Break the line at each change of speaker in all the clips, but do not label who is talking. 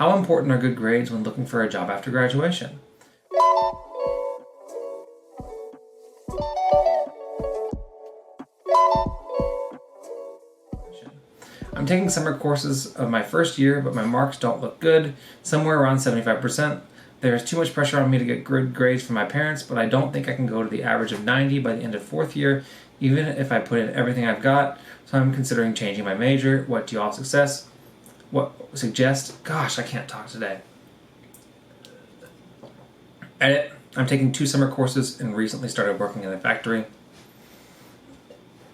How important are good grades when looking for a job after graduation? I'm taking summer courses of my first year, but my marks don't look good, somewhere around 75%. There's too much pressure on me to get good grades from my parents, but I don't think I can go to the average of 90 by the end of fourth year, even if I put in everything I've got. So I'm considering changing my major. What do y'all suggest? Gosh, I can't talk today. Edit. I'm taking 2 summer courses and recently started working in a factory.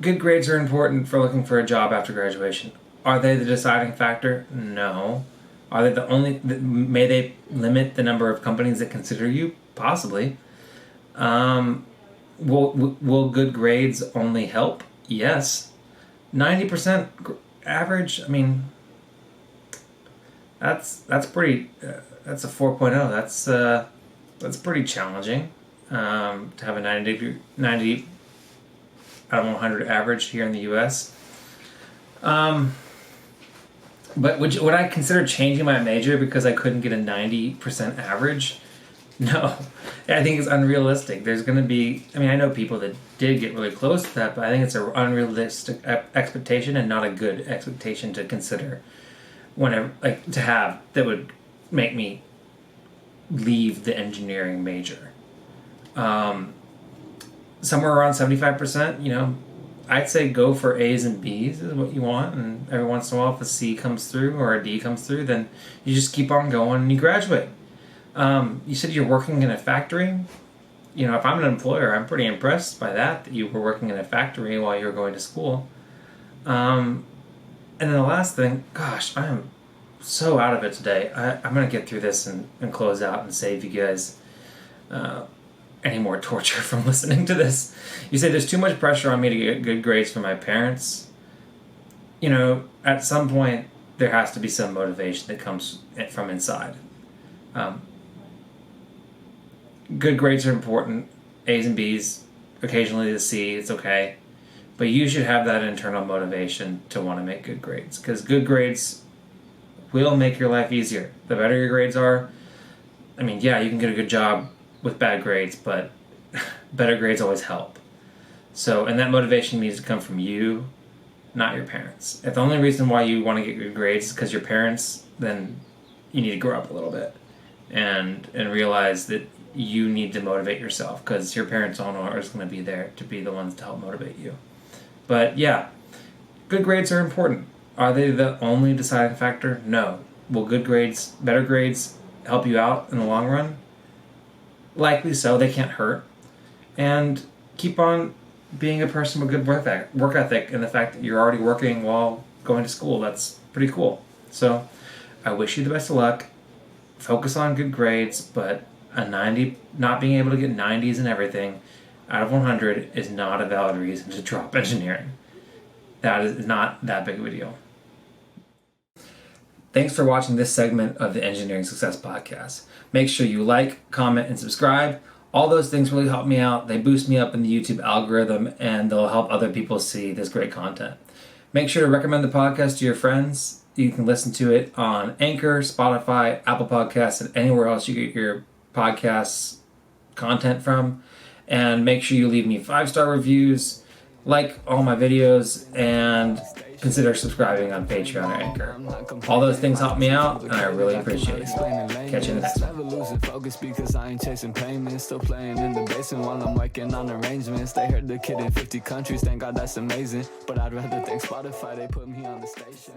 Good grades are important for looking for a job after graduation. Are they the deciding factor? No. Are they the only? May they limit the number of companies that consider you? Possibly. Will good grades only help? Yes. 90% average. I mean, that's pretty. That's a 4.0. That's pretty challenging. To have a 90 out of 100 average here in the U.S. But would I consider changing my major because I couldn't get a 90% average? No. I think it's unrealistic. There's going to be... I mean, I know people that did get really close to that, but I think it's an unrealistic expectation and not a good expectation to consider whenever, to have that would make me leave the engineering major. Somewhere around 75%, I'd say go for A's and B's is what you want, and every once in a while if a C comes through or a D comes through, then you just keep on going and you graduate. You said you're working in a factory. If I'm an employer, I'm pretty impressed by that you were working in a factory while you were going to school. And then the last thing, gosh, I am so out of it today. I'm going to get through this and close out and save you guys any more torture from listening to this. You say there's too much pressure on me to get good grades from my parents. At some point there has to be some motivation that comes from inside. Good grades are important. A's and B's, occasionally the C, it's okay. But you should have that internal motivation to want to make good grades, because good grades will make your life easier. The better your grades are, you can get a good job with bad grades, but better grades always help. And that motivation needs to come from you, not your parents. If the only reason why you want to get good grades is because your parents, then you need to grow up a little bit and realize that you need to motivate yourself, because your parents aren't always going to be there to be the ones to help motivate you. But yeah, good grades are important. Are they the only deciding factor? No. Will better grades help you out in the long run? Likely so. They can't hurt. And keep on being a person with good work ethic, and the fact that you're already working while going to school. That's pretty cool. So I wish you the best of luck. Focus on good grades, but not being able to get 90s and everything out of 100 is not a valid reason to drop engineering. That is not that big of a deal. Thanks for watching this segment of the Engineering Success Podcast. Make sure you like, comment, and subscribe. All those things really help me out. They boost me up in the YouTube algorithm, and they'll help other people see this great content. Make sure to recommend the podcast to your friends. You can listen to it on Anchor, Spotify, Apple Podcasts, and anywhere else you get your podcasts content from. And make sure you leave me 5-star reviews, like all my videos, and consider subscribing on Patreon or Anchor. All those things help me out, and I really appreciate it. Catch you in the next one.
Losing focus because I ain't chasing payments. Still playing in the basement while I'm working on arrangements. They heard the kid in 50 countries, thank God that's amazing. But I'd rather thank Spotify, they put me on the station.